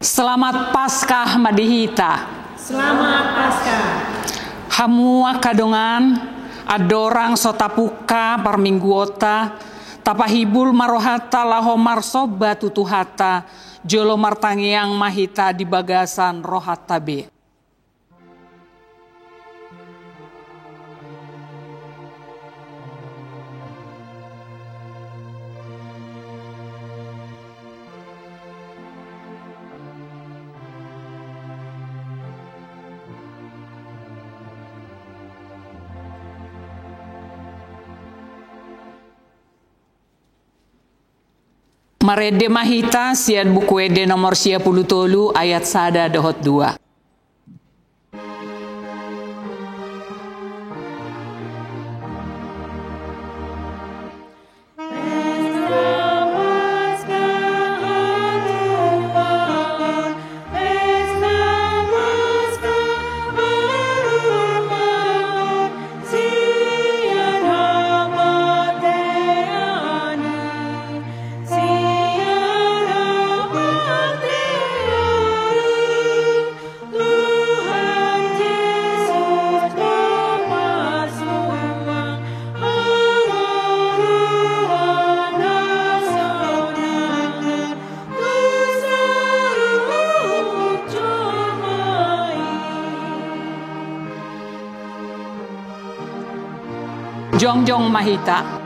Selamat Paskah Madihita. Selamat Paskah. Hamua kadongan adorang sotapuka parmingguota tapahibul marohata lahomar soba tutuhata jolo martangiang mahita di bagasan rohatabe. Marede mahita sian buku ede nomor 10 ayat 1 dohot 2. Jongjong mahita.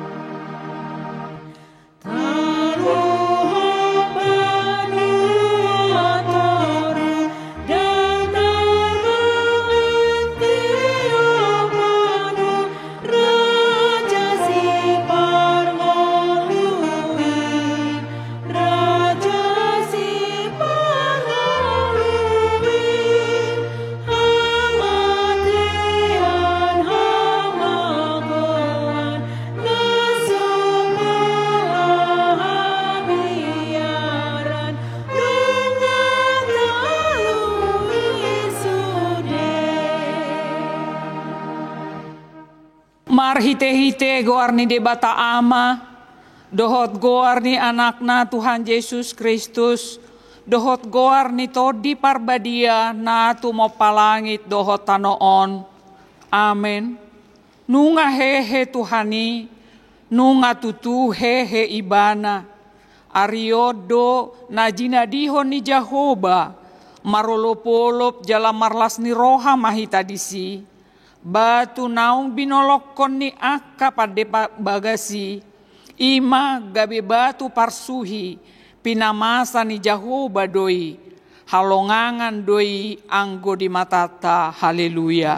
Mar hite-hite goarni debata ama, dohot goarni anakna Tuhan Yesus Kristus, dohot goarni todi parbadia na tumo palangit dohot tanoon. Amen. Nunga hehe Tuhani, nunga tutu hehe ibana, ariodo na jinadihon ni Jahoba, marolopolop jala marlas ni roha mahita disi. Batu naung binolokon ni akka pada bagasi, ima gabe batu parsuhi, pinamasa ni Jahoba doi, halongangan doi anggo di matata, haleluya.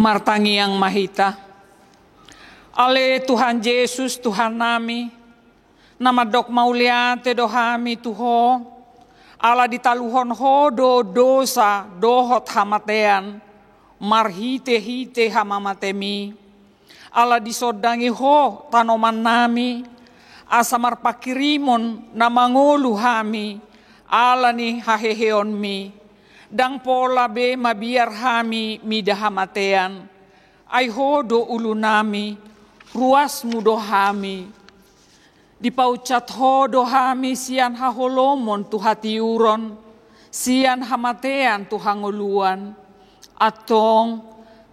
Martangi yang mahita, ale Tuhan Yesus Tuhan nami, nama dok mauliate dohami tuho, ala ditaluhon hodo dosa dohot hamatean, marhite-hite hamamatemi, ala disodangi ho tanoman nami, asamar pakirimon namangolu hami, ala ni haheheon mi. Dang pola be mabiar hami midahamatean, ay hodo ulu nami, ruas mudo hami. Dipaucat hodo hami sian haholomon tuhatiuron, sian hamatean tuhanguluan, atong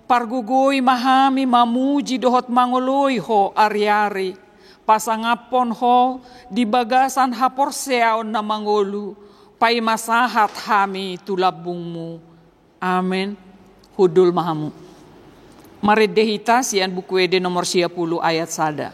pargugoy mahami mamuji dohot mangoloy ho ari-ari, pasangapon ho di bagasan haporseaon na mangolu, pay masahat hami tulabungmu. Amen. Hudul mahamu. Maredehita sian buku ede nomor 10 ayat sada.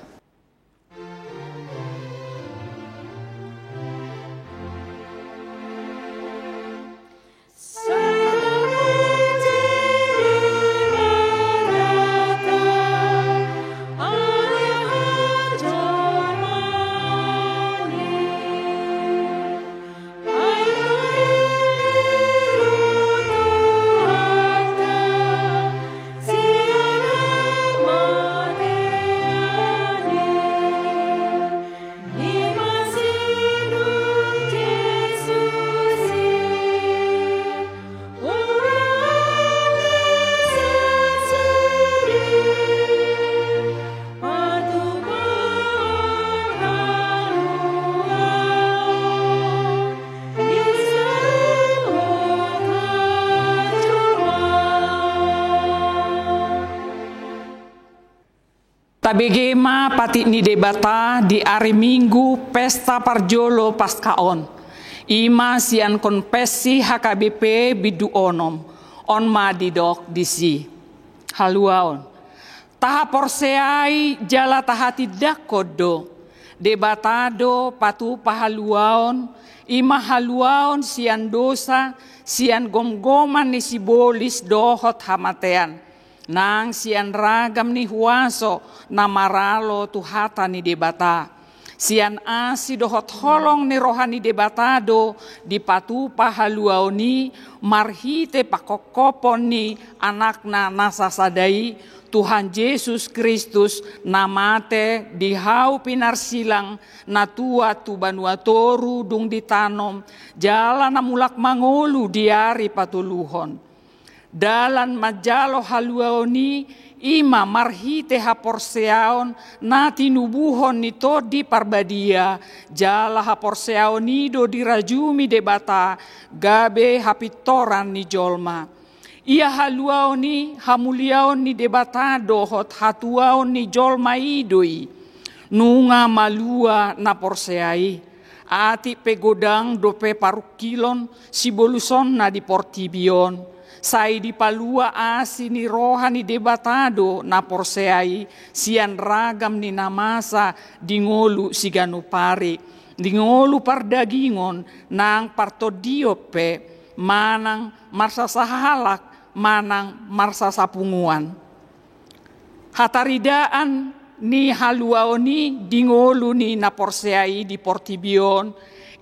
Tabegema pati ni debata di hari Minggu pesta parjolo paskaon. Ima sian konfesi HKBP bidu onom. On madidok disi. Haluaon. Taha porseai jala tahati dakodo. Debatado patu pahaluaon. Ima haluaon sian dosa. Sian gomgoman ni sibolis dohot hamatean. Nang sian ragam ni huaso na maralo tuhata ni debata. Sian asi dohot holong ni rohani debatado di patupa haluau ni marhite pakokopon ni anakna nasasadai Tuhan Yesus Kristus namate dihau pinarsilang na tua tu banuatoru dung ditanom jala na mulak mangolu diari patuluhon. Dalan majalo haluaoni ima marhite haporseaon na tinubuhon nito di parbadia jala haporseaoni do dirajumi debata gabe hapitoran ni jolma. Ia haluaoni hamuliaon ni debata dohot hatuaon ni jolma idoi nunga malua na porseai ati pegodang dope parukilon siboluson na di portibion. Sai di palua asi ni rohani debatado na porseai sian ragam ni namasa dingolu siganupari dingolu pardagingon nang partodiope manang marsasahalak manang marsasapunguan. Hataridaan ni haluaoni dingolu ni na porseai di portibion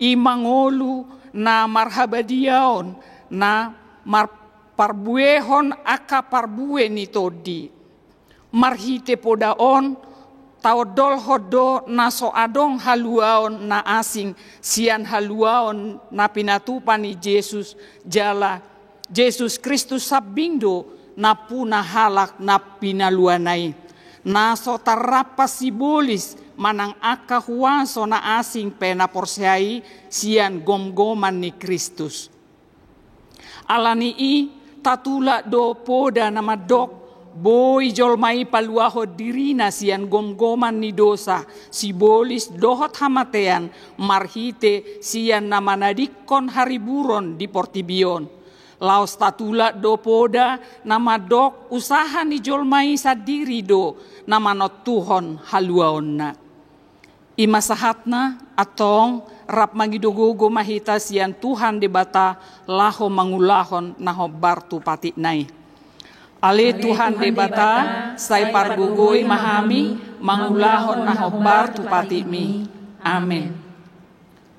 imangolu na marhabadiaon na parbuehon aka parbue ni todi. Marhite podaon taodol hodo naso adong haluaon na asing sian haluaon na pinatupan ni Jesus jala Jesus Kristus sabindo na puna halak na pinaluanay. Naso tarapas sibulis manang aka huwaso na asing pena porseai sian gomgoman ni Kristus. Alani tatula do poda nama dok boy jolmai paluaho dirina sian gomgoman ni dosa sibolis dohot hamatean marhite sian nama nadikon hariburon di portibion. Laos tatula do poda nama dok usaha ni jolmai sadiri do nama not tuhon haluaonna. Imasahatna atong rap magidogogo mahita sian Tuhan debata laho mangulahon naho bartu pati nai. Ale Tuhan debata sai pargugoy mahami mangulahon naho bartu pati mi. Amen.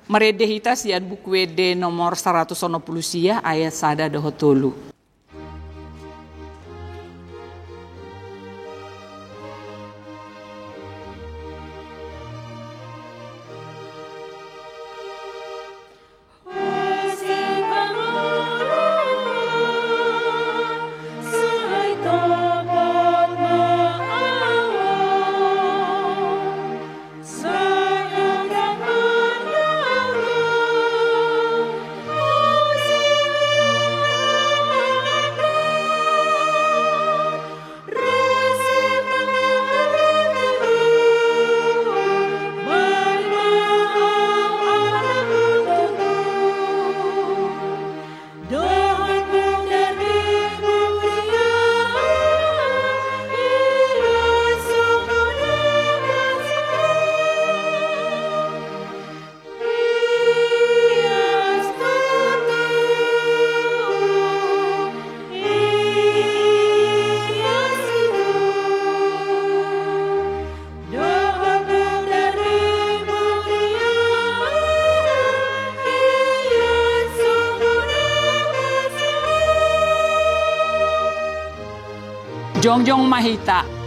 Maredehita sian buku ede nomor 190 sia ayat sada dohotulu. Sayang Jongjong mahita.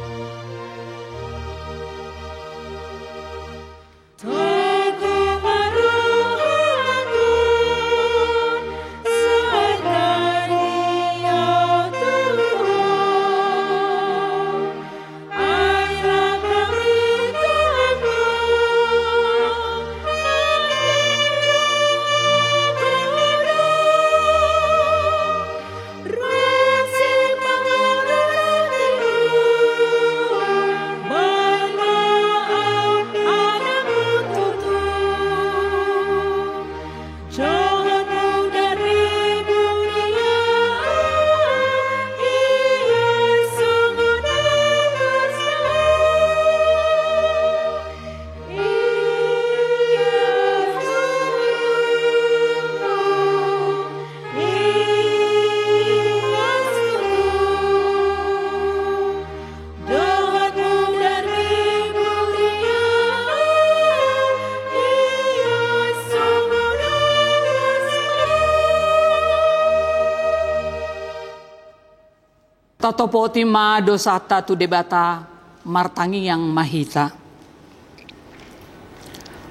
Totopoti ma dosata tu debata martangi yang mahita.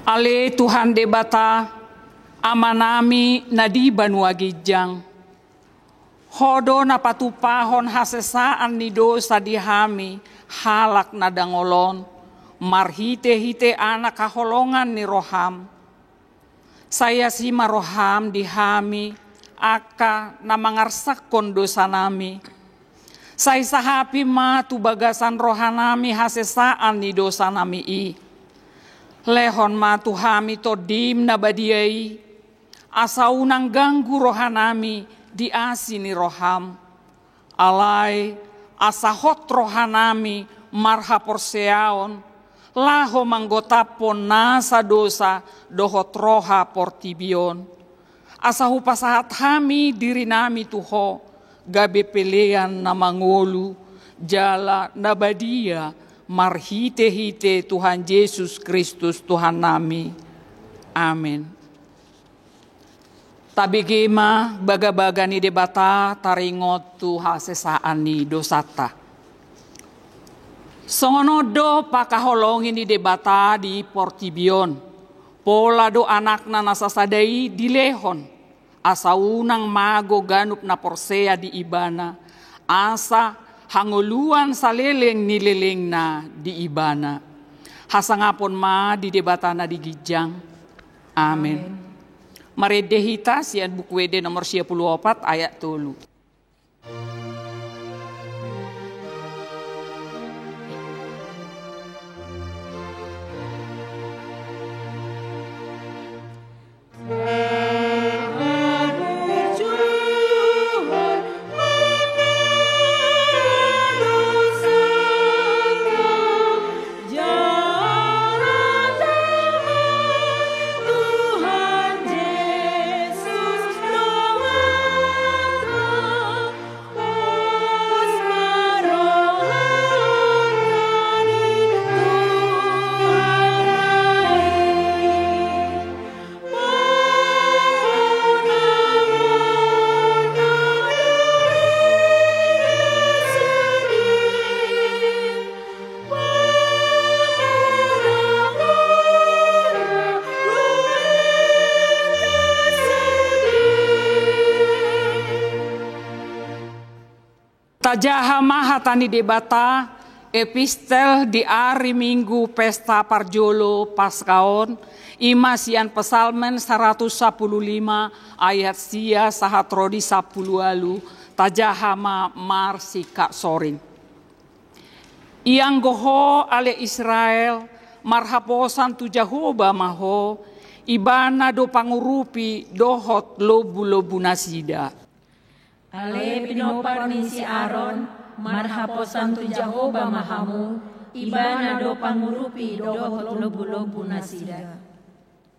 Ale Tuhan debata amanami nadi banua gijang. Hodo na patupahon hasesaan ni dosa dihami halak na dangolon. Marhite-hite anak kaholongan ni roham. Saya si maroham dihami aka na mangarsakon dosa nami. Say sahapi ma tu bagasan rohanami hasesaan ni dosa nami i. Lehon ma tu hami to dim na badiai. Asaunang ganggu rohanami di asini roham. Alai asahot rohanami marha porseaon. Laho manggotapon nasa dosa dohot roha portibion. Asahu pasahat hami diri nami tuho. Gabe pelean na mangolu, jala nabadia, marhite-hite Tuhan Yesus Kristus Tuhan nami. Amin. Tabigema baga-baga ni debata taringot tu hasesaan ni dosata. Songonodo pakaholongin ni debata di Portibion. Pola do anak na nasasadai di Lehon. Asa unang mago ganup na porsea di ibana. Asa hanguluan sa leleng nileleng na di ibana. Hasangapon ma di debata na di gijang. Amen. Maredehita sian bukwede nomor 24 ayat 3. Tajahama hatani debata epistel di hari Minggu pesta parjolo paskaon imasian pesalmen 115 ayat sia sahatrodi 10 alu tajahama marsika sorin. Iang goho ale Israel marhaposan tu Jahoba maho ibana do pangurupi dohot lobu-lobu nasida. Ale pinopar ni si Aaron, marhaposan tu Jahoba mahamu, ibana do pangurupi dohot lobu-lobu nasida.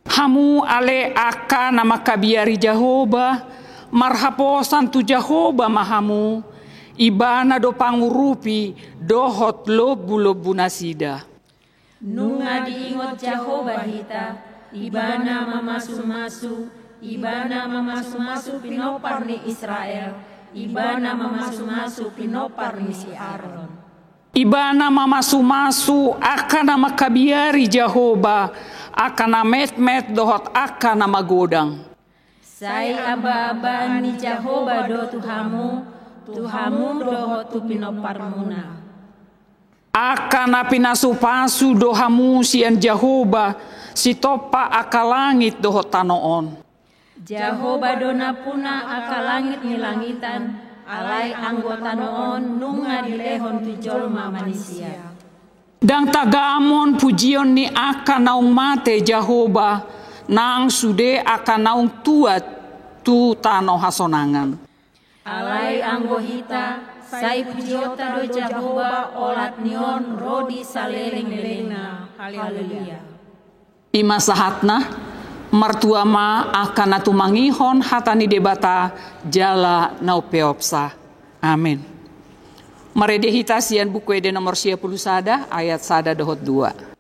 Hamu ale aka nama kabiari Jahoba, marhaposan tu Jahoba mahamu, ibana do pangurupi dohot lobu-lobu nasida. Nunga diingot Jahoba hita, ibana mamasu-masu, ibana mamasu-masu pinopar ni Israel, ibana mamasu-masu pinopar ni si Aaron. Ibana mamasu-masu akan nama kabiari Jehovah, akan nama met-met dohot akan nama godang. Sai aba-aba ni Jehovah do Tuhamu dohot tu pinoparmuna. Akan napinasu-pasu dohamu sian Jehovah, si topa akalangit dohot tanoon. Jehovah dona puna akalangit ni langitan, alai anggota noon nunga dilehon tu jolma manusia. Dan tagamon pujion ni akan naung mate Jehovah, nang sude akan naung tuat tu tano hasonangan. Alai anggohita, sai pujiota do Jehovah olat nion rodi saleling-lelengna. Haleluya. Ima sahatna, mertua ma akan natu mangihon hatani debata jala naupeopsa. Amin. Marede hita sian buku ede nomor 10 sada ayat sada dohot 2.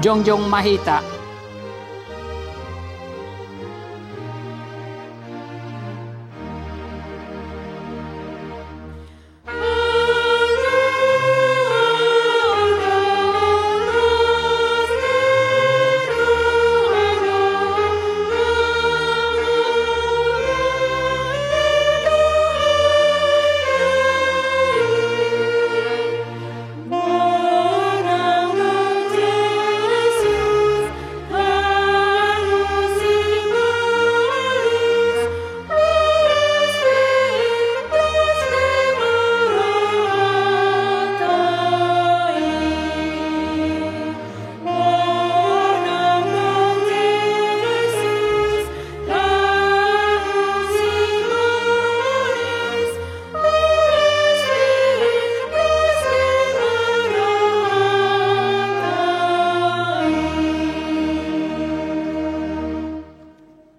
Jongjong Mahita.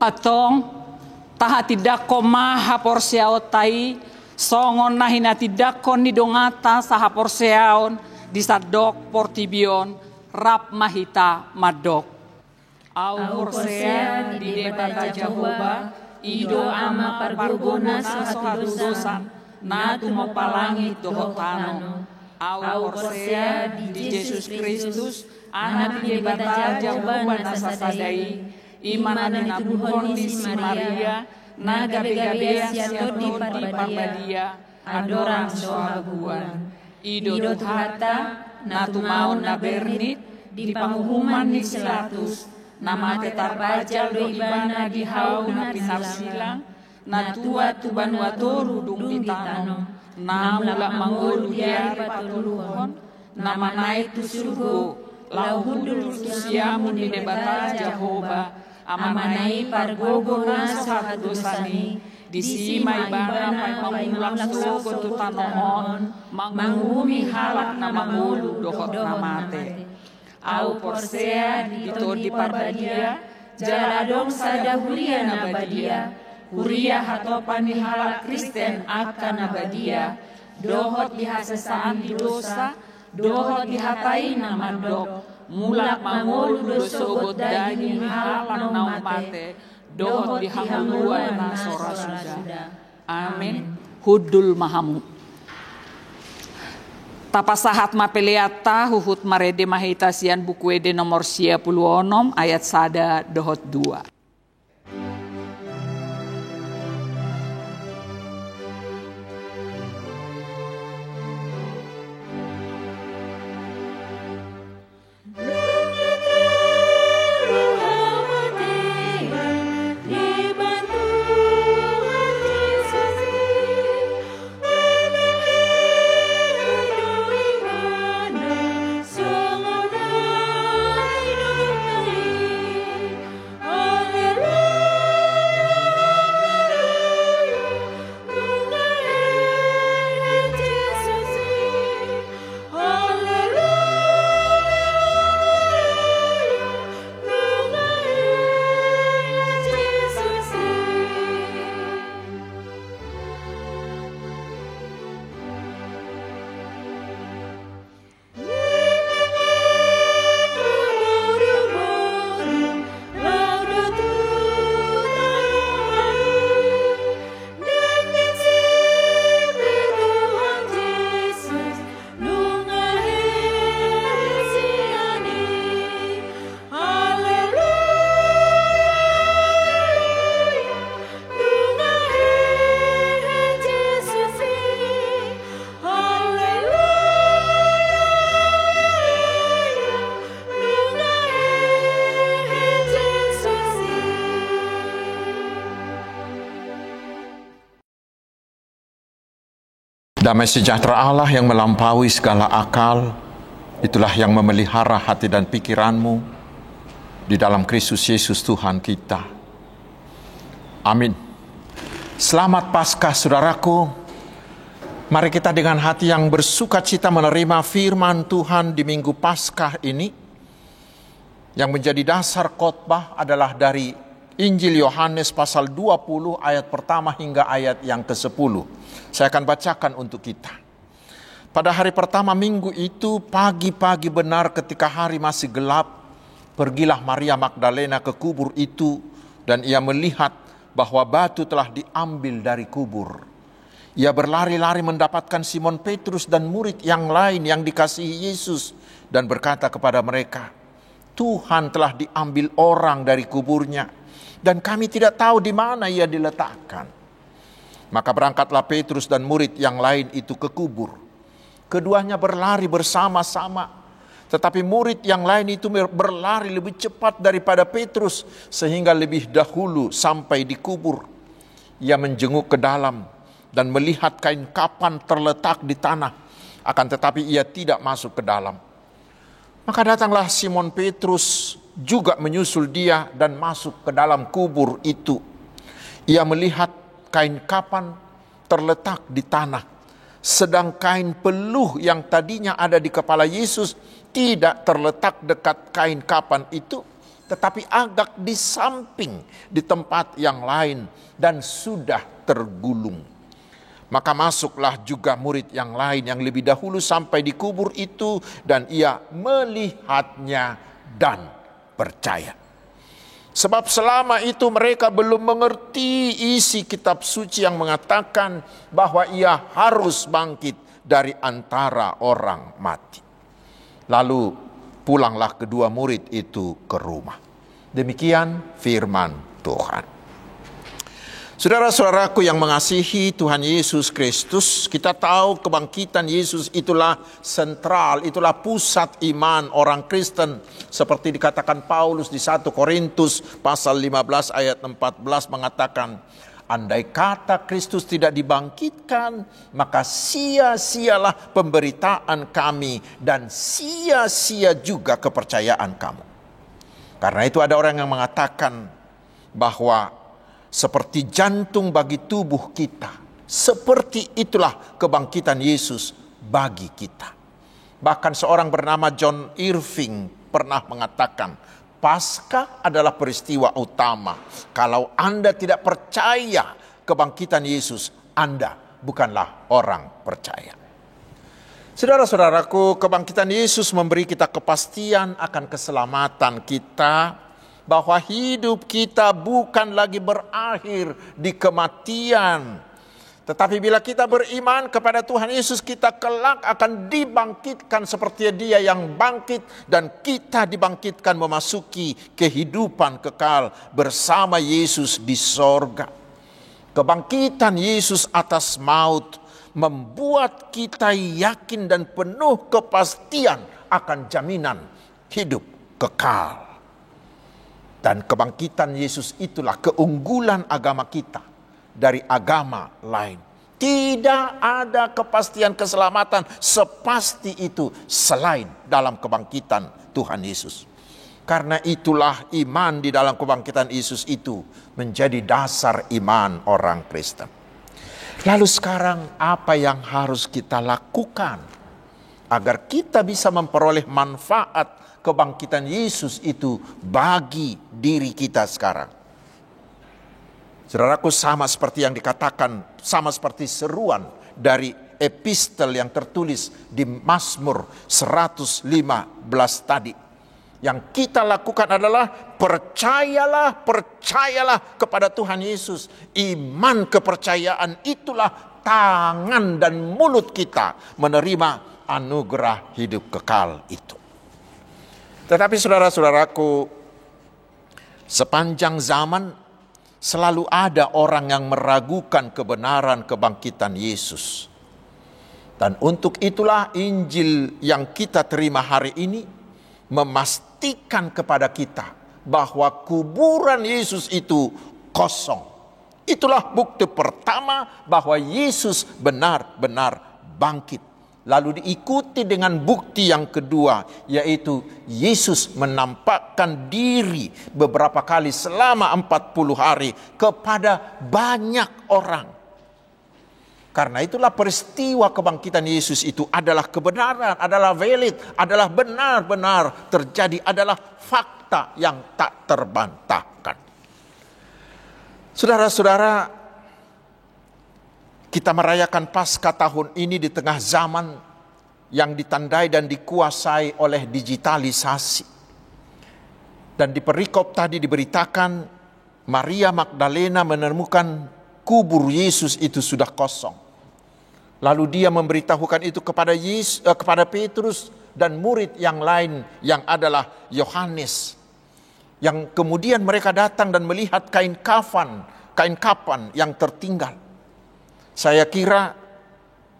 Atong taha tidak maha porseao tai songon nahina tidak ni dongata saha porseaon disadok portibion rap mahita madok. Au porsea di debata Jehovah ido ama pargogona saha dosan natu mopalangit dohotano. Au porsea di Yesus Kristus anak di debata Jehovah nasasadai iman na buhon di Maria, na gabe-gabe siato di parbadia, adorang sohaguan. Ido tuhata, na tumaon na bernit, di panghuman ni silatus, na mate tarbajal do ibana di hau na pinapsilang, na tua tuban watoru dung ditano, na mula mangolu diari patuluhon, na manai tu surgo, lau hundul tusiamu di debata Jehovah, amanai pargogo na sa dosani disimay bana pamulang suko tutanoon manghumi halak na mangulo dokot na mate au porsea dito di parbadia jaladong sa dahulia na badia huria hatopan ni halak Kristen akan na badia dohot dihasasaan di dosa dohot dihatai na mandok mulak mangolu dosogot daging halang naung mate dohot dihanguan na sora suda. Amin. Hudul mahamu. Tapasahat mapeleata huhut marede mahita sian buku ede nomor 10 ayat sada dohot 2. Damai sejahtera Allah yang melampaui segala akal, itulah yang memelihara hati dan pikiranmu di dalam Kristus Yesus Tuhan kita. Amin. Selamat Paskah saudaraku. Mari kita dengan hati yang bersukacita menerima firman Tuhan di Minggu Paskah ini. Yang menjadi dasar khotbah adalah dari Injil Yohanes pasal 20 ayat pertama hingga ayat yang ke-10. Saya akan bacakan untuk kita. Pada hari pertama minggu itu, pagi-pagi benar ketika hari masih gelap, pergilah Maria Magdalena ke kubur itu dan ia melihat bahwa batu telah diambil dari kubur. Ia berlari-lari mendapatkan Simon Petrus dan murid yang lain yang dikasihi Yesus dan berkata kepada mereka, "Tuhan telah diambil orang dari kuburnya dan kami tidak tahu di mana ia diletakkan." Maka berangkatlah Petrus dan murid yang lain itu ke kubur. Keduanya berlari bersama-sama, tetapi murid yang lain itu berlari lebih cepat daripada Petrus sehingga lebih dahulu sampai di kubur. Ia menjenguk ke dalam dan melihat kain kapan terletak di tanah, akan tetapi ia tidak masuk ke dalam. Maka datanglah Simon Petrus juga menyusul dia dan masuk ke dalam kubur itu. Ia melihat kain kapan terletak di tanah, sedang kain peluh yang tadinya ada di kepala Yesus tidak terletak dekat kain kapan itu, tetapi agak di samping di tempat yang lain dan sudah tergulung. Maka masuklah juga murid yang lain yang lebih dahulu sampai di kubur itu dan ia melihatnya dan percaya. Sebab selama itu mereka belum mengerti isi kitab suci yang mengatakan bahwa ia harus bangkit dari antara orang mati. Lalu pulanglah kedua murid itu ke rumah. Demikian firman Tuhan. Saudara-saudaraku yang mengasihi Tuhan Yesus Kristus, kita tahu kebangkitan Yesus itulah sentral, itulah pusat iman orang Kristen. Seperti dikatakan Paulus di 1 Korintus pasal 15 ayat 14 mengatakan, andai kata Kristus tidak dibangkitkan, maka sia-sialah pemberitaan kami dan sia-sia juga kepercayaan kamu. Karena itu ada orang yang mengatakan bahwa seperti jantung bagi tubuh kita, seperti itulah kebangkitan Yesus bagi kita. Bahkan seorang bernama John Irving pernah mengatakan, Paskah adalah peristiwa utama. Kalau Anda tidak percaya kebangkitan Yesus, Anda bukanlah orang percaya. Saudara-saudaraku, kebangkitan Yesus memberi kita kepastian akan keselamatan kita, bahwa hidup kita bukan lagi berakhir di kematian. Tetapi bila kita beriman kepada Tuhan Yesus, kita kelak akan dibangkitkan seperti Dia yang bangkit, dan kita dibangkitkan memasuki kehidupan kekal bersama Yesus di sorga. Kebangkitan Yesus atas maut membuat kita yakin dan penuh kepastian akan jaminan hidup kekal. Dan kebangkitan Yesus itulah keunggulan agama kita dari agama lain. Tidak ada kepastian keselamatan sepasti itu selain dalam kebangkitan Tuhan Yesus. Karena itulah iman di dalam kebangkitan Yesus itu menjadi dasar iman orang Kristen. Lalu sekarang apa yang harus kita lakukan agar kita bisa memperoleh manfaat kebangkitan Yesus itu bagi diri kita sekarang? Saudaraku, sama seperti yang dikatakan, sama seperti seruan dari epistel yang tertulis di Mazmur 115 tadi. Yang kita lakukan adalah percayalah kepada Tuhan Yesus. Iman kepercayaan itulah tangan dan mulut kita menerima anugerah hidup kekal itu. Tetapi saudara-saudaraku, sepanjang zaman selalu ada orang yang meragukan kebenaran kebangkitan Yesus. Dan untuk itulah Injil yang kita terima hari ini memastikan kepada kita bahwa kuburan Yesus itu kosong. Itulah bukti pertama bahwa Yesus benar-benar bangkit. Lalu diikuti dengan bukti yang kedua, yaitu Yesus menampakkan diri beberapa kali selama 40 hari kepada banyak orang. Karena itulah peristiwa kebangkitan Yesus itu adalah kebenaran, adalah valid, adalah benar-benar terjadi, adalah fakta yang tak terbantahkan. Saudara-saudara, kita merayakan Paskah tahun ini di tengah zaman yang ditandai dan dikuasai oleh digitalisasi. Dan di perikop tadi diberitakan Maria Magdalena menemukan kubur Yesus itu sudah kosong. Lalu dia memberitahukan itu kepada Petrus dan murid yang lain yang adalah Yohanes. Yang kemudian mereka datang dan melihat kain kapan yang tertinggal. Saya kira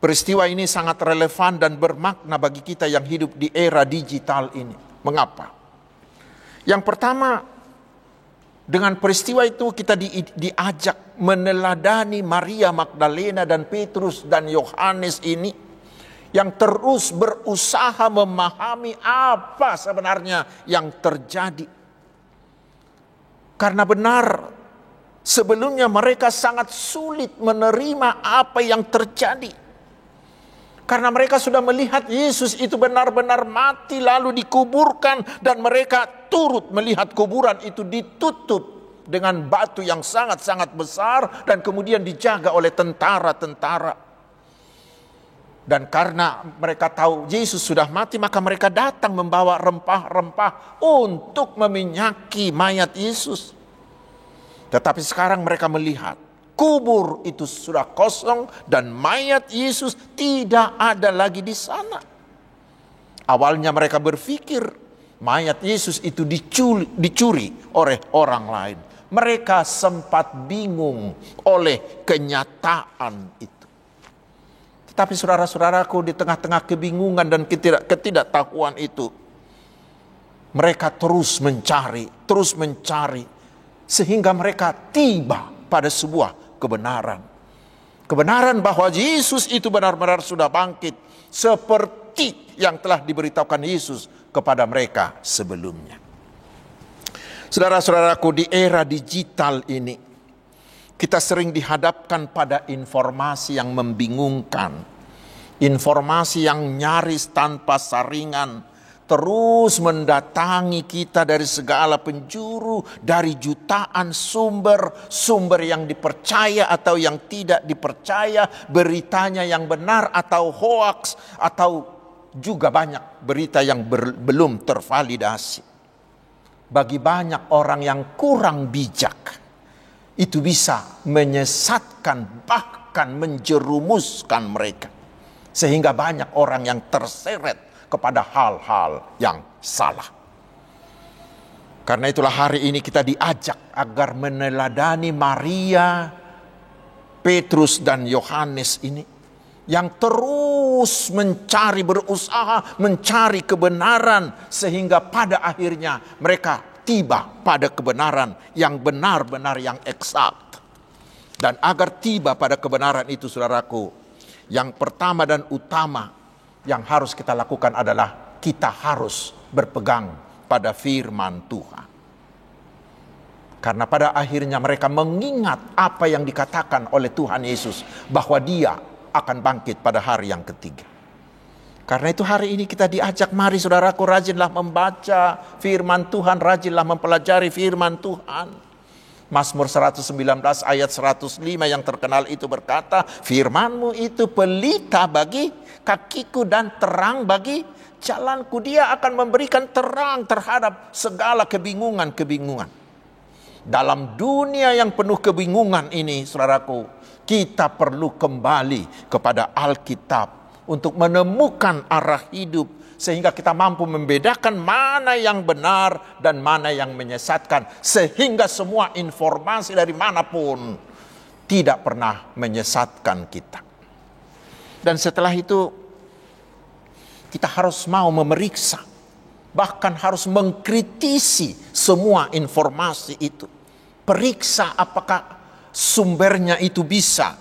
peristiwa ini sangat relevan dan bermakna bagi kita yang hidup di era digital ini. Mengapa? Yang pertama, dengan peristiwa itu kita diajak meneladani Maria Magdalena dan Petrus dan Yohanes ini yang terus berusaha memahami apa sebenarnya yang terjadi. Karena benar, sebelumnya mereka sangat sulit menerima apa yang terjadi. Karena mereka sudah melihat Yesus itu benar-benar mati lalu dikuburkan. Dan mereka turut melihat kuburan itu ditutup dengan batu yang sangat-sangat besar. Dan kemudian dijaga oleh tentara-tentara. Dan karena mereka tahu Yesus sudah mati, maka mereka datang membawa rempah-rempah untuk meminyaki mayat Yesus. Tetapi sekarang mereka melihat kubur itu sudah kosong dan mayat Yesus tidak ada lagi di sana. Awalnya mereka berpikir mayat Yesus itu dicuri oleh orang lain. Mereka sempat bingung oleh kenyataan itu. Tetapi saudara-saudaraku, di tengah-tengah kebingungan dan ketidaktahuan itu, mereka terus mencari. Sehingga mereka tiba pada sebuah kebenaran. Kebenaran bahwa Yesus itu benar-benar sudah bangkit. Seperti yang telah diberitahukan Yesus kepada mereka sebelumnya. Saudara-saudaraku, di era digital ini, kita sering dihadapkan pada informasi yang membingungkan. Informasi yang nyaris tanpa saringan terus mendatangi kita dari segala penjuru, dari jutaan sumber yang dipercaya atau yang tidak dipercaya, beritanya yang benar atau hoaks, atau juga banyak berita yang belum tervalidasi. Bagi banyak orang yang kurang bijak, itu bisa menyesatkan, bahkan menjerumuskan mereka. Sehingga banyak orang yang terseret kepada hal-hal yang salah. Karena itulah hari ini kita diajak agar meneladani Maria, Petrus dan Yohanes ini yang terus berusaha mencari kebenaran sehingga pada akhirnya mereka tiba pada kebenaran yang benar-benar yang eksak. Dan agar tiba pada kebenaran itu, saudaraku, yang pertama dan utama yang harus kita lakukan adalah kita harus berpegang pada firman Tuhan. Karena pada akhirnya mereka mengingat apa yang dikatakan oleh Tuhan Yesus, bahwa Dia akan bangkit pada hari yang ketiga. Karena itu hari ini kita diajak, mari saudaraku, rajinlah membaca firman Tuhan, rajinlah mempelajari firman Tuhan. Mazmur 119 ayat 105 yang terkenal itu berkata, firman-Mu itu pelita bagi kakiku dan terang bagi jalanku. Dia akan memberikan terang terhadap segala kebingungan. Dalam dunia yang penuh kebingungan ini, saudaraku, kita perlu kembali kepada Alkitab untuk menemukan arah hidup, sehingga kita mampu membedakan mana yang benar dan mana yang menyesatkan. Sehingga semua informasi dari manapun tidak pernah menyesatkan kita. Dan setelah itu kita harus mau memeriksa, bahkan harus mengkritisi semua informasi itu. Periksa apakah sumbernya itu bisa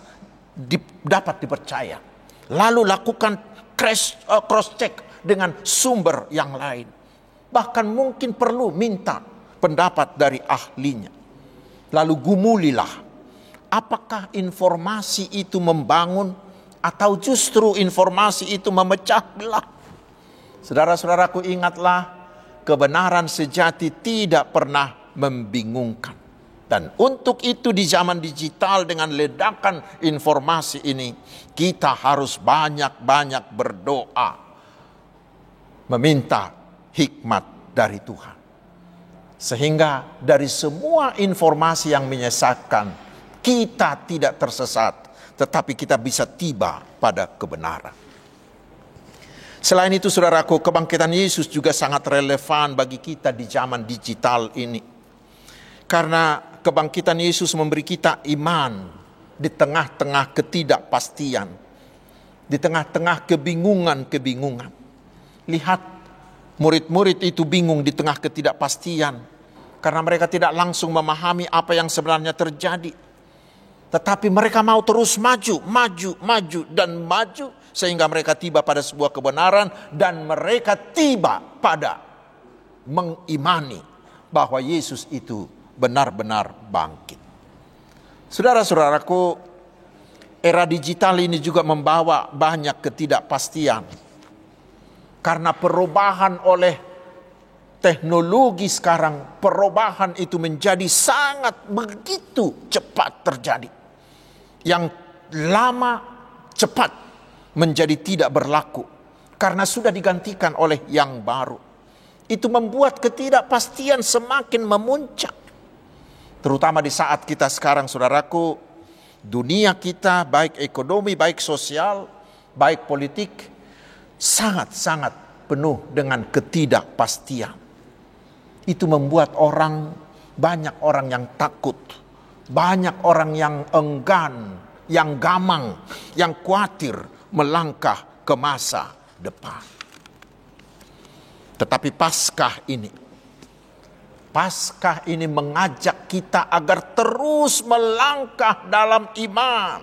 dapat dipercaya. lalu lakukan cross check dengan sumber yang lain. Bahkan mungkin perlu minta pendapat dari ahlinya. Lalu gumulilah, apakah informasi itu membangun atau justru informasi itu memecah belah. Saudara-saudaraku, ingatlah, kebenaran sejati tidak pernah membingungkan. Dan untuk itu di zaman digital dengan ledakan informasi ini, kita harus banyak-banyak berdoa, meminta hikmat dari Tuhan. Sehingga dari semua informasi yang menyesatkan, kita tidak tersesat, tetapi kita bisa tiba pada kebenaran. Selain itu, saudaraku, kebangkitan Yesus juga sangat relevan bagi kita di zaman digital ini. Karena kebangkitan Yesus memberi kita iman di tengah-tengah ketidakpastian, di tengah-tengah kebingungan-kebingungan. Lihat, murid-murid itu bingung di tengah ketidakpastian karena mereka tidak langsung memahami apa yang sebenarnya terjadi. Tetapi mereka mau terus maju dan maju sehingga mereka tiba pada sebuah kebenaran dan mereka tiba pada mengimani bahwa Yesus itu benar-benar bangkit. Saudara-saudaraku, era digital ini juga membawa banyak ketidakpastian. Karena perubahan oleh teknologi sekarang, perubahan itu menjadi sangat begitu cepat terjadi. Yang lama cepat menjadi tidak berlaku karena sudah digantikan oleh yang baru. Itu membuat ketidakpastian semakin memuncak. Terutama di saat kita sekarang, saudaraku, dunia kita baik ekonomi, baik sosial, baik politik sangat-sangat penuh dengan ketidakpastian. Itu membuat banyak orang yang takut, banyak orang yang enggan, yang gamang, yang khawatir melangkah ke masa depan. Tetapi Paskah ini mengajak kita agar terus melangkah dalam iman.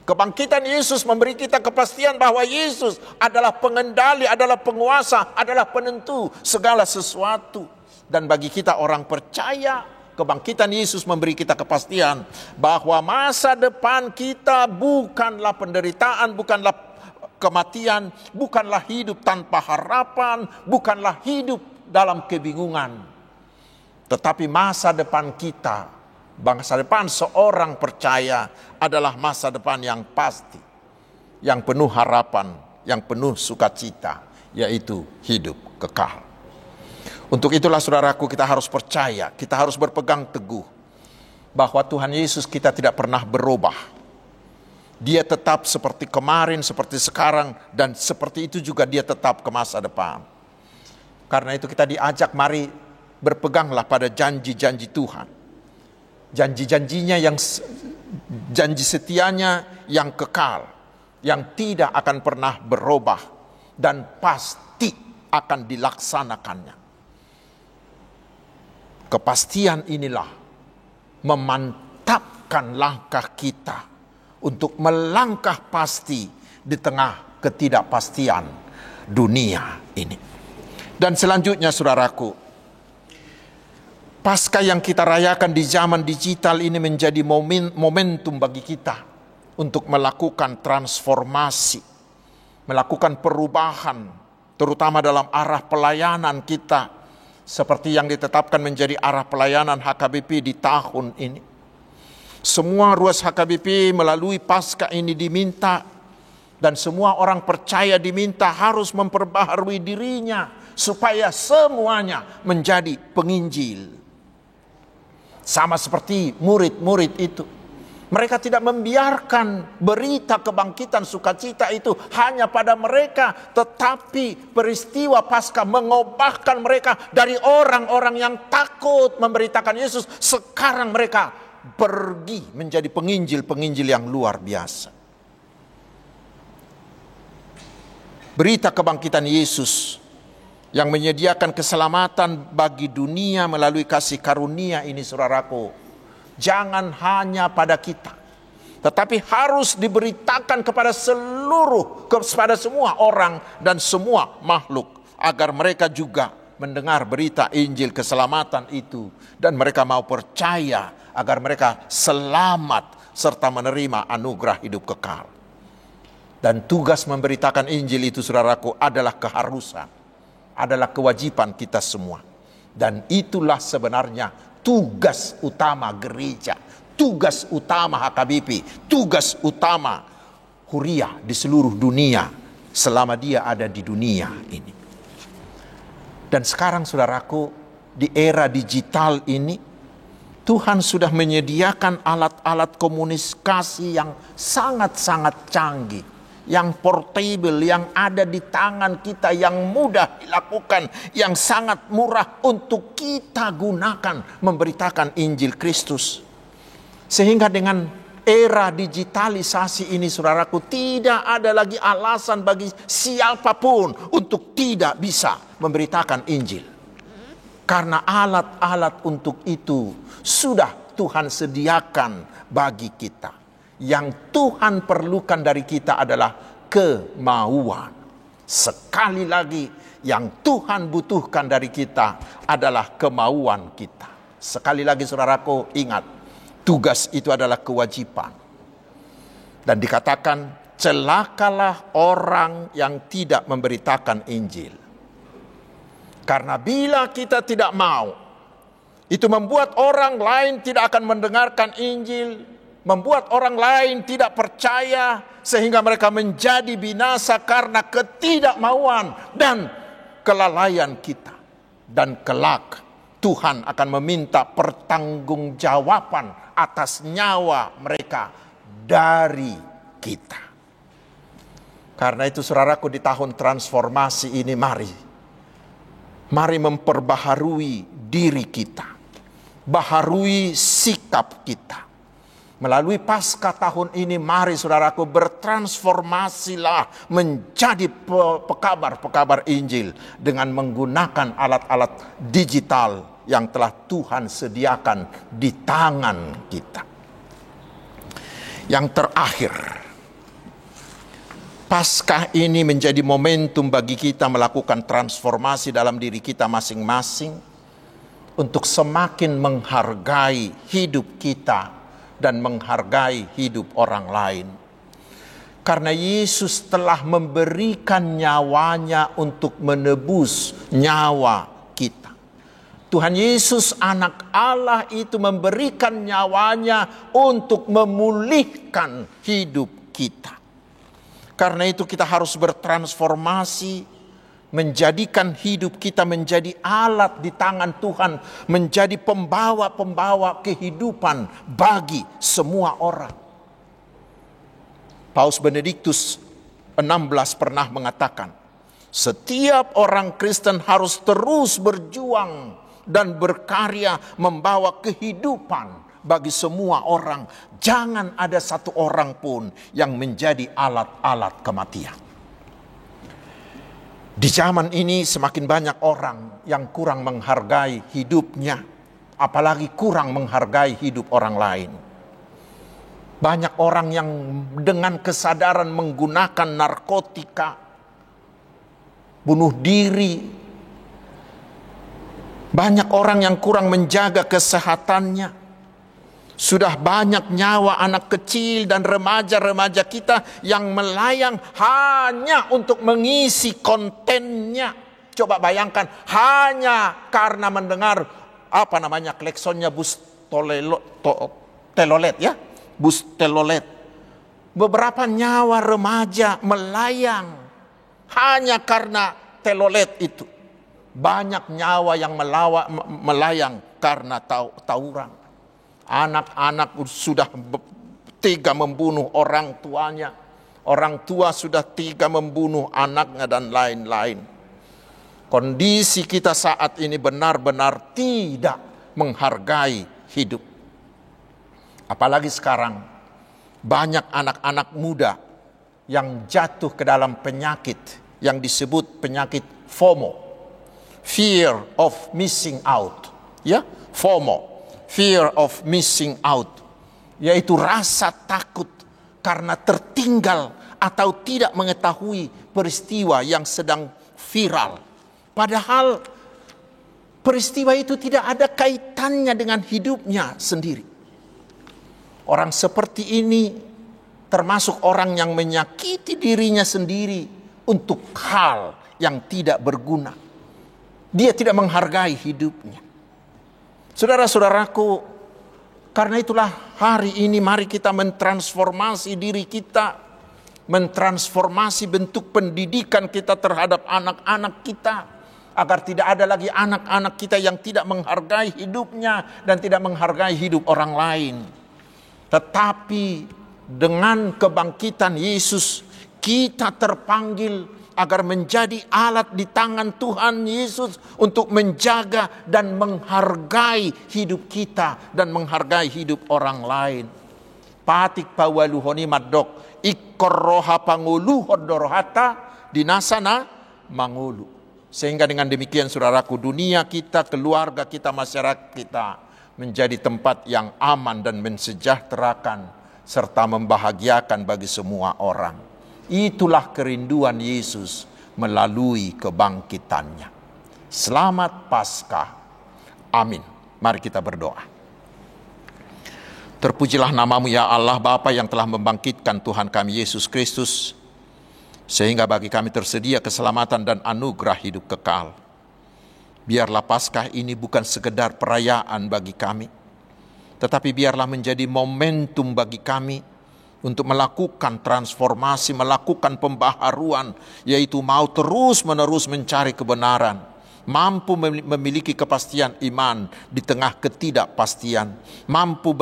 Kebangkitan Yesus memberi kita kepastian bahwa Yesus adalah pengendali, adalah penguasa, adalah penentu segala sesuatu. Dan bagi kita orang percaya, kebangkitan Yesus memberi kita kepastian bahwa masa depan kita bukanlah penderitaan, bukanlah kematian, bukanlah hidup tanpa harapan, bukanlah hidup dalam kebingungan. Tetapi masa depan kita, masa depan seorang percaya adalah masa depan yang pasti, yang penuh harapan, yang penuh sukacita, yaitu hidup kekal. Untuk itulah saudaraku, kita harus percaya, kita harus berpegang teguh bahwa Tuhan Yesus kita tidak pernah berubah. Dia tetap seperti kemarin, seperti sekarang, dan seperti itu juga dia tetap ke masa depan. Karena itu kita diajak, mari berpeganglah pada janji-janji Tuhan. Janji-janjinya janji setianya yang kekal, yang tidak akan pernah berubah dan pasti akan dilaksanakannya. Kepastian inilah memantapkan langkah kita untuk melangkah pasti di tengah ketidakpastian dunia ini. Dan selanjutnya, saudaraku, Paskah yang kita rayakan di zaman digital ini menjadi momentum bagi kita untuk melakukan transformasi, melakukan perubahan, terutama dalam arah pelayanan kita, seperti yang ditetapkan menjadi arah pelayanan HKBP di tahun ini. Semua ruas HKBP melalui Paskah ini diminta, dan semua orang percaya diminta harus memperbaharui dirinya supaya semuanya menjadi penginjil. Sama seperti murid-murid itu. Mereka tidak membiarkan berita kebangkitan sukacita itu hanya pada mereka. Tetapi peristiwa Paskah mengubahkan mereka dari orang-orang yang takut memberitakan Yesus. Sekarang mereka pergi menjadi penginjil-penginjil yang luar biasa. Berita kebangkitan Yesus yang menyediakan keselamatan bagi dunia melalui kasih karunia ini, saudaraku, jangan hanya pada kita, tetapi harus diberitakan kepada kepada semua orang dan semua makhluk, agar mereka juga mendengar berita Injil keselamatan itu dan mereka mau percaya, agar mereka selamat serta menerima anugerah hidup kekal. Dan tugas memberitakan Injil itu, saudaraku, adalah keharusan, adalah kewajiban kita semua. Dan itulah sebenarnya tugas utama gereja, tugas utama HKBP, tugas utama Huria di seluruh dunia selama dia ada di dunia ini. Dan sekarang, saudaraku, di era digital ini, Tuhan sudah menyediakan alat-alat komunikasi yang sangat-sangat canggih, yang portable, yang ada di tangan kita, yang mudah dilakukan, yang sangat murah untuk kita gunakan memberitakan Injil Kristus. Sehingga dengan era digitalisasi ini, saudaraku, tidak ada lagi alasan bagi siapapun untuk tidak bisa memberitakan Injil. Karena alat-alat untuk itu sudah Tuhan sediakan bagi kita. Yang Tuhan perlukan dari kita adalah kemauan. Sekali lagi, yang Tuhan butuhkan dari kita adalah kemauan kita. Sekali lagi, saudaraku, ingat, tugas itu adalah kewajiban. Dan dikatakan, celakalah orang yang tidak memberitakan Injil. Karena bila kita tidak mau, itu membuat orang lain tidak akan mendengarkan Injil, membuat orang lain tidak percaya, sehingga mereka menjadi binasa karena ketidakmauan dan kelalaian kita. Dan kelak Tuhan akan meminta pertanggungjawaban atas nyawa mereka dari kita. Karena itu, saudaraku, di tahun transformasi ini, mari memperbaharui diri kita, baharui sikap kita. Melalui Paskah tahun ini, mari, saudaraku, bertransformasilah menjadi pekabar-pekabar Injil dengan menggunakan alat-alat digital yang telah Tuhan sediakan di tangan kita. Yang terakhir, Paskah ini menjadi momentum bagi kita melakukan transformasi dalam diri kita masing-masing untuk semakin menghargai hidup kita dan menghargai hidup orang lain. Karena Yesus telah memberikan nyawanya untuk menebus nyawa kita. Tuhan Yesus, anak Allah itu, memberikan nyawanya untuk memulihkan hidup kita. Karena itu kita harus bertransformasi, menjadikan hidup kita menjadi alat di tangan Tuhan, menjadi pembawa-pembawa kehidupan bagi semua orang. Paus Benediktus 16 pernah mengatakan, setiap orang Kristen harus terus berjuang dan berkarya membawa kehidupan bagi semua orang. Jangan ada satu orang pun yang menjadi alat-alat kematian. Di zaman ini semakin banyak orang yang kurang menghargai hidupnya, apalagi kurang menghargai hidup orang lain. Banyak orang yang dengan kesadaran menggunakan narkotika, bunuh diri. Banyak orang yang kurang menjaga kesehatannya. Sudah banyak nyawa anak kecil dan remaja-remaja kita yang melayang hanya untuk mengisi kontennya. Coba bayangkan, hanya karena mendengar kleksonnya bus telolet ya, bus telolet. Beberapa nyawa remaja melayang hanya karena telolet itu. Banyak nyawa yang melayang karena tawuran. Anak-anak sudah tega membunuh orang tuanya. Orang tua sudah tega membunuh anaknya dan lain-lain. Kondisi kita saat ini benar-benar tidak menghargai hidup. Apalagi sekarang banyak anak-anak muda yang jatuh ke dalam penyakit yang disebut penyakit FOMO. Fear of missing out. Ya, FOMO. Fear of missing out. yaitu rasa takut karena tertinggal atau tidak mengetahui peristiwa yang sedang viral. Padahal peristiwa itu tidak ada kaitannya dengan hidupnya sendiri. Orang seperti ini termasuk orang yang menyakiti dirinya sendiri untuk hal yang tidak berguna. Dia tidak menghargai hidupnya. Saudara-saudaraku, karena itulah hari ini mari kita mentransformasi diri kita, mentransformasi bentuk pendidikan kita terhadap anak-anak kita, agar tidak ada lagi anak-anak kita yang tidak menghargai hidupnya dan tidak menghargai hidup orang lain. Tetapi dengan kebangkitan Yesus, kita terpanggil agar menjadi alat di tangan Tuhan Yesus untuk menjaga dan menghargai hidup kita dan menghargai hidup orang lain. Patik pawaluhoni madok ikor roha pangulu hodorohata dinasana mangulu. Sehingga dengan demikian saudaraku, dunia kita, keluarga kita, masyarakat kita menjadi tempat yang aman dan mensejahterakan serta membahagiakan bagi semua orang. Itulah kerinduan Yesus melalui kebangkitannya. Selamat Paskah. Amin. Mari kita berdoa. Terpujilah namamu ya Allah Bapa yang telah membangkitkan Tuhan kami Yesus Kristus, sehingga bagi kami tersedia keselamatan dan anugerah hidup kekal. Biarlah Paskah ini bukan sekedar perayaan bagi kami, tetapi biarlah menjadi momentum bagi kami untuk melakukan transformasi, melakukan pembaharuan, yaitu mau terus-menerus mencari kebenaran, mampu memiliki kepastian iman di tengah ketidakpastian, mampu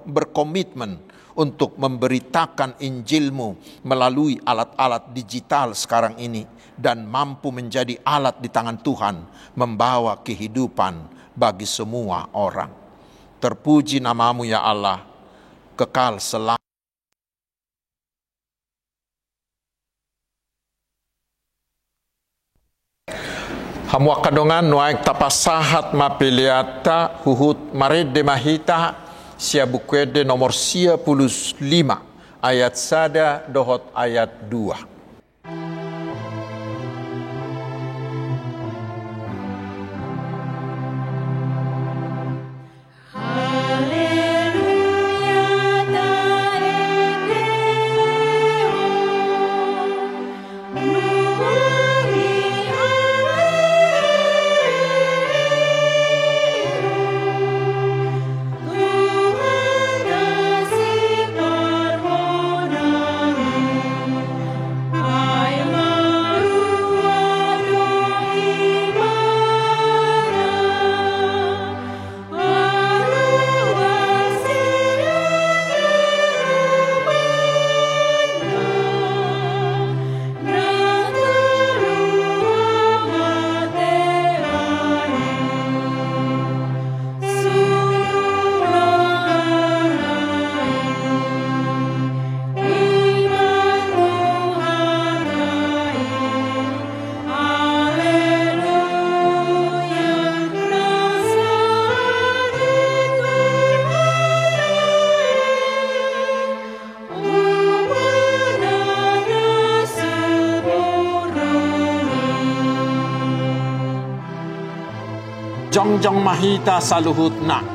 berkomitmen untuk memberitakan Injil-Mu melalui alat-alat digital sekarang ini, dan mampu menjadi alat di tangan Tuhan membawa kehidupan bagi semua orang. Terpuji namamu ya Allah, kekal selamanya. Hamwa kadongan nuaik tapasahat mapeliata huhut marede mahita siabukwede nomor 55 ayat sada dohot ayat 2. Jongjong mahita saluhutna. Ra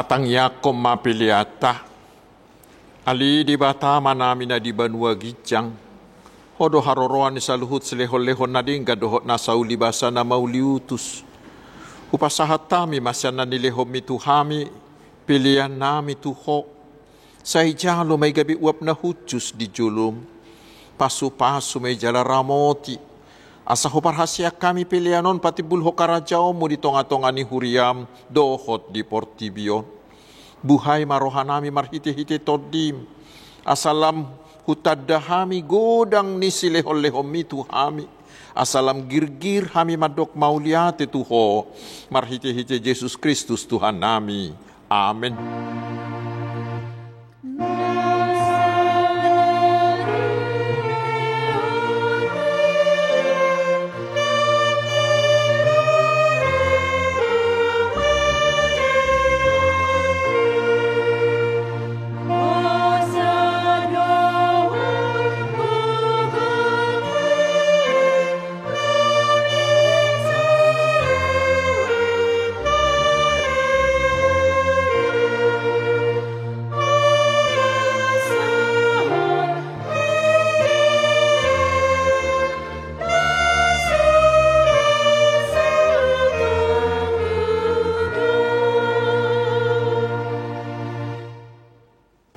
Atang yakom mapiliata. Ali di batama namin na di banua gijang. Hodo haroroan ni saluhut selehon-lehon na ding gadohot na saulibasa na mauliutus. Upasahat tami masyan na nilehom mituhami, pilihan nami tuho. Sa ijalo may gabi uap na hutjus di julum. Pasu-pasu may jala ramoti. Asa huparhasya kami pilihanon pati bulho karajao mo di tonga-tonga ni huriam dohot di portibion. Buhay marohanami marhiti-hiti todim. Asalam hutadahami godang ni silehon-lehom mituhami. Asalam girgir hami madok mauliate tuho. Marhiti-hiti Yesus Kristus Tuhan nami. Amin.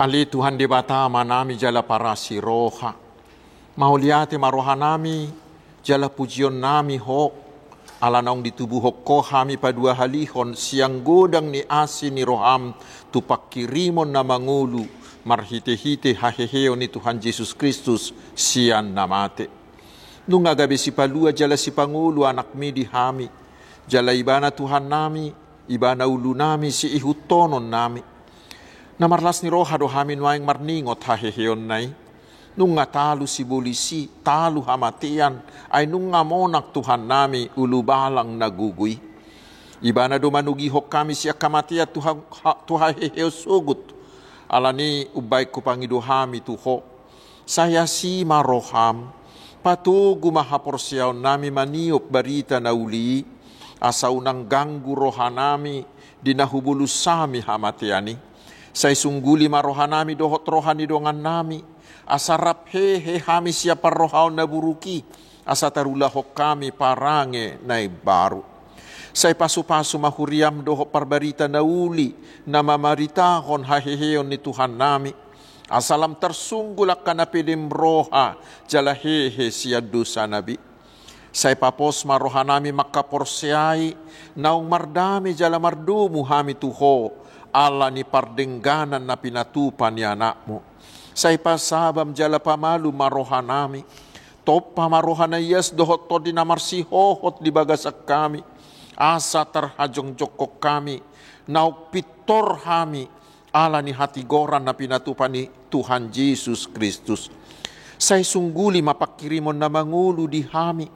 Ali Tuhan di batama nami jala parasi roha. Mauliate maroha nami jala pujion nami ho. Ala naong ditubuh hokko hami padua halihon siang godang ni asi ni roham tupak kirimon na mangulu marhite-hite haheheo ni Tuhan Yesus Kristus sian namate. Nung agabi si palua jala si Pangulo anak mi di hami. Jala ibana Tuhan nami, ibana ulu nami si ihutonon nami. Namarlas ni roha do hamin waing marningot haheheon nai. Nung nga talo si bolisi, talo hamatian, ay nung nga monak Tuhan nami ulubalang nagugui. Iba na dumanugihok kami siya kamatiat tuhaheheo sugut. Alani ubay ko pangiduhami tuho. Saya si maroham, patugu mahaporsyaw nami maniop barita na uli. Asa unang ganggu roha nami, dinahubulus sami hamatiani. Say sungguli marohanami dohot rohani dongan nami. Asarap hehe hami siya parrohaw na buruki. Asa tarulahok kami parange na baru. Say pasu-pasu mahuriam dohot parbarita na uli. Na mamaritahon haheheon ni Tuhan nami. Asalam tersunggulak ka na pilim roha. Jala hehe siya dosa nabi. Say papos marohanami makaporsyai. Naung mardami jala mardumu hami tuho. Allah ni pardengganan na pinatupan ni anakmu. Say pasabam jala pamalu marohanami. Top pamarohana yes dohot to dinamarsihohot di bagasak kami. Asa terhajong jokok kami. Nauk pitor hami. Allah ni hatigoran na pinatupan ni Tuhan Yesus Kristus. Say sungguli mapakirimon na mangulu di hami.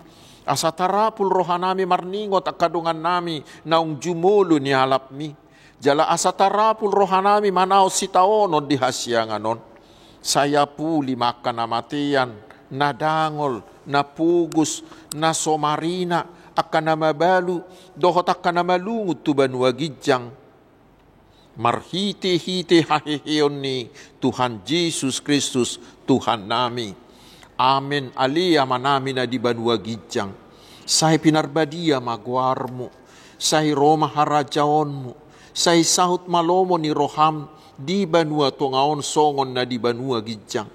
Asa tarapul rohanami marningot akadungan nami. Naung jumulo ni halap mi. Jala asa tarapul rohanami manao sitaonon di hasyanganon. Saya puli makan namatian, nadangol, napugus, nasomarina, akan namabalu, dohot akan namalungut tuban wagijang. Marhite-hite haheheon ni Tuhan Yesus Kristus Tuhan nami. Amin alia manami na di banua gijang. Say pinarbadia magwarmo, say Roma harajaonmu. Say sahut malomo ni roham di banua tongaon songon na di banua gijang.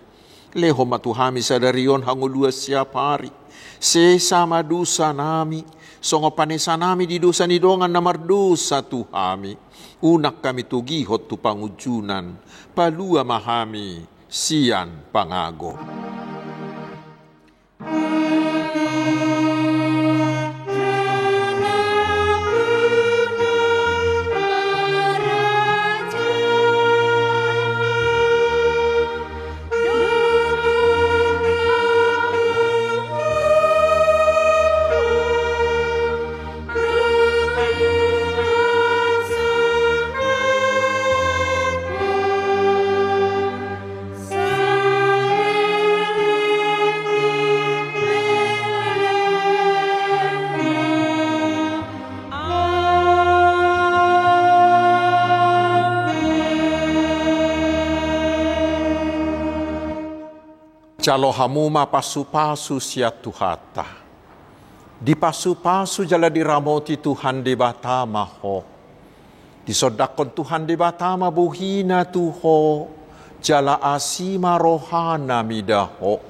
Leho matuhami sa darion hangulua siya pari. Se sama dusa nami. Songo panesa nami di dosa ni dongan na mardusa tuhami. Unak kami tugihot tu pangujunan. Palua mahami siyan pangago. Calo hamuma pasu-pasu sia tuhata. Di pasu-pasu jala diramoti Tuhan di batama ho. Disodakon Tuhan di batama buhina tuho. Jala asima rohana midaho.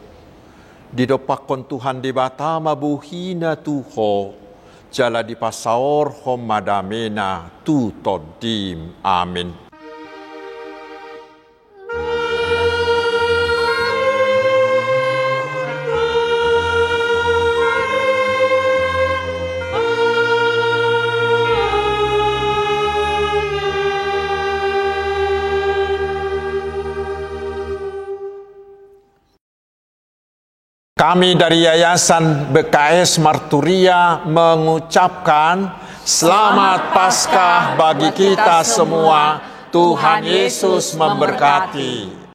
Didopakon Tuhan di batama buhina tuho. Jala di pasaor ho madamena tu todim. Amin. Kami dari Yayasan BKS Marturia mengucapkan Selamat Paskah bagi kita semua. Tuhan Yesus memberkati.